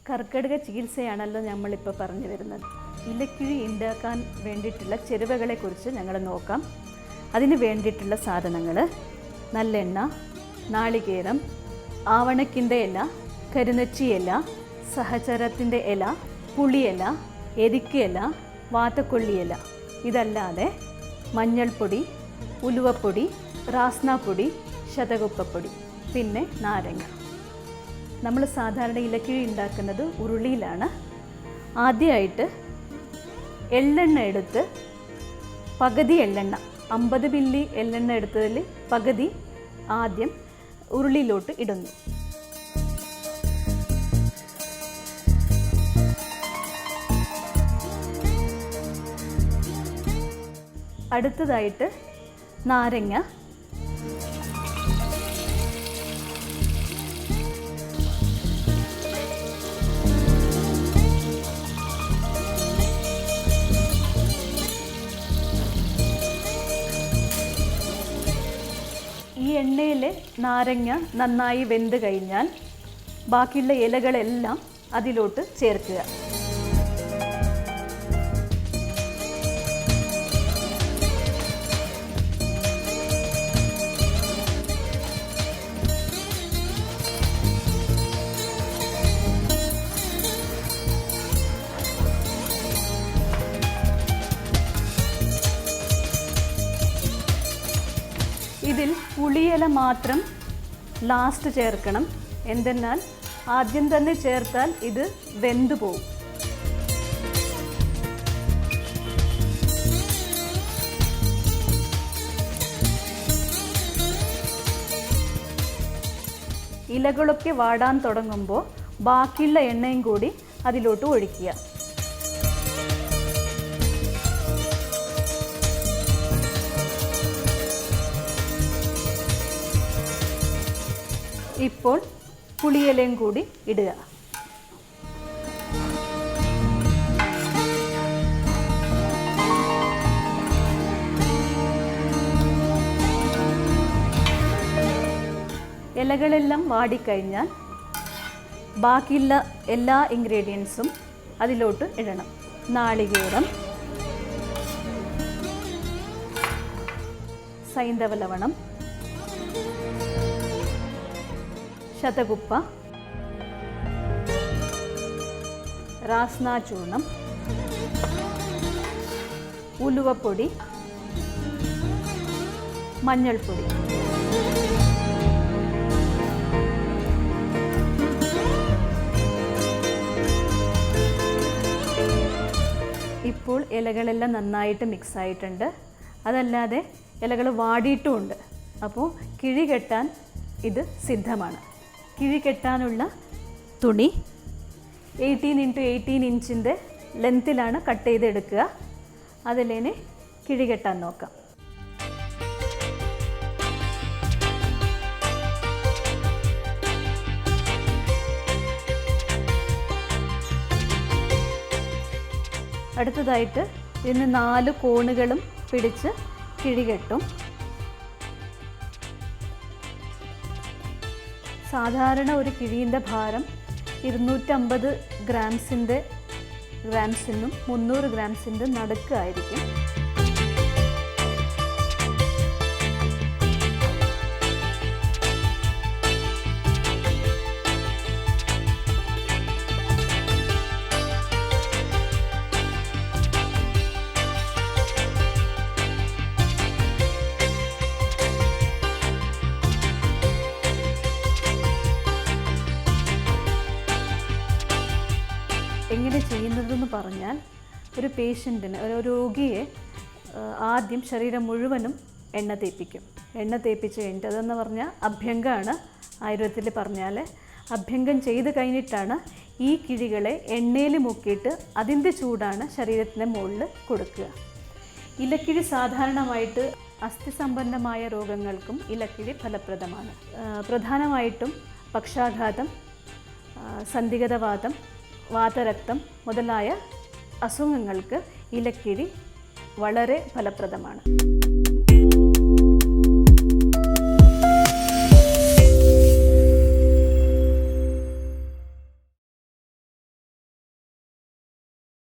കർക്കിടക ചികിത്സയാണല്ലോ നമ്മളിപ്പോൾ പറഞ്ഞു വരുന്നത്. ഇലക്കിഴി ഉണ്ടാക്കാൻ വേണ്ടിയിട്ടുള്ള ചേരുവകളെക്കുറിച്ച് ഞങ്ങൾ നോക്കാം. അതിന് വേണ്ടിയിട്ടുള്ള സാധനങ്ങൾ: നല്ലെണ്ണ, നാളികേരം, ആവണക്കിൻ്റെ ഇല, കരുനച്ചി ഇല, സഹചരത്തിൻ്റെ ഇല, പുളിയില, എരിക്ക ഇല, വാതക്കൊള്ളി ഇല. ഇതല്ലാതെ മഞ്ഞൾപ്പൊടി, ഉലുവപ്പൊടി, റാസ്നാപ്പൊടി, ശതകുപ്പപ്പൊടി, പിന്നെ നാരങ്ങ. നമ്മൾ സാധാരണ ഇലക്കിഴി ഉണ്ടാക്കുന്നത് ഉരുളിയിലാണ്. ആദ്യമായിട്ട് എള്ളെണ്ണ എടുത്ത് പകുതി എള്ളെണ്ണ, 50 മില്ലി എള്ളെണ്ണ എടുത്തതിൽ പകുതി ആദ്യം ഉരുളിയിലോട്ട് ഇടുന്നു. അടുത്തതായിട്ട് നാരങ്ങ, ഈ എണ്ണയിൽ നാരങ്ങ നന്നായി വെന്ത് കഴിഞ്ഞാൽ ബാക്കിയുള്ള ഇലകളെല്ലാം അതിലോട്ട് ചേർക്കുക. ഇതിൽ പുളിയില മാത്രം ലാസ്റ്റ് ചേർക്കണം. എന്തെന്നാൽ ആദ്യം തന്നെ ചേർത്താൽ ഇത് വെന്തു പോകും. ഇലകളൊക്കെ വാടാൻ തുടങ്ങുമ്പോൾ ബാക്കിയുള്ള എണ്ണയും കൂടി അതിലോട്ട് ഒഴിക്കുക. ഇപ്പോൾ പുളിയിലയും കൂടി ഇടുക. ഇലകളെല്ലാം വാടിക്കഴിഞ്ഞാൽ ബാക്കിയുള്ള എല്ലാ ഇൻഗ്രീഡിയൻസും അതിലോട്ട് ഇടണം. നാളികേരം, സൈന്ധവ ലവണം, ശതകുപ്പ, റാസ്നാ ചൂർണം, ഉലുവപ്പൊടി, മഞ്ഞൾപ്പൊടി. ഇപ്പോൾ ഇലകളെല്ലാം നന്നായിട്ട് മിക്സ് ആയിട്ടുണ്ട്. അതല്ലാതെ ഇലകൾ വാടിയിട്ടുമുണ്ട്. അപ്പോൾ കിഴി കെട്ടാൻ ഇത് സിദ്ധമാണ്. കിഴി കെട്ടാനുള്ള തുണി 18x18 ഇഞ്ചിൻ്റെ ലെങ്ത്തിലാണ് കട്ട് ചെയ്തെടുക്കുക. അതിലേനെ കിഴി കെട്ടാൻ നോക്കാം. അടുത്തതായിട്ട് ഇതിന് 4 കോണുകളും പിടിച്ച് കിഴി കെട്ടും. സാധാരണ ഒരു കിഴിൻ്റെ ഭാരം 250 ഗ്രാംസിനും 300 ഗ്രാംസിൻ്റെ നടുക്കായിരിക്കും. എങ്ങനെ ചെയ്യുന്നതെന്ന് പറഞ്ഞാൽ, ഒരു പേഷ്യൻറ്റിന്, ഒരു രോഗിയെ ആദ്യം ശരീരം മുഴുവനും എണ്ണ തേപ്പിക്കും. എണ്ണ തേപ്പിച്ച് കഴിഞ്ഞിട്ട്, അതെന്ന് പറഞ്ഞാൽ അഭ്യംഗമാണ് ആയുർവേദത്തിൽ പറഞ്ഞാൽ. അഭ്യംഗം ചെയ്ത് കഴിഞ്ഞിട്ടാണ് ഈ കിഴികളെ എണ്ണയിൽ മുക്കിയിട്ട് അതിൻ്റെ ചൂടാണ് ശരീരത്തിൻ്റെ മുകളിൽ കൊടുക്കുക. ഇലക്കിഴി സാധാരണമായിട്ട് അസ്ഥിസംബന്ധമായ രോഗങ്ങൾക്കും ഇലക്കിഴി ഫലപ്രദമാണ്. പ്രധാനമായിട്ടും പക്ഷാഘാതം, സന്ധിഗതവാതം, വാതരക്തം മുതലായ അസുഖങ്ങൾക്ക് ഇലക്കിഴി വളരെ ഫലപ്രദമാണ്.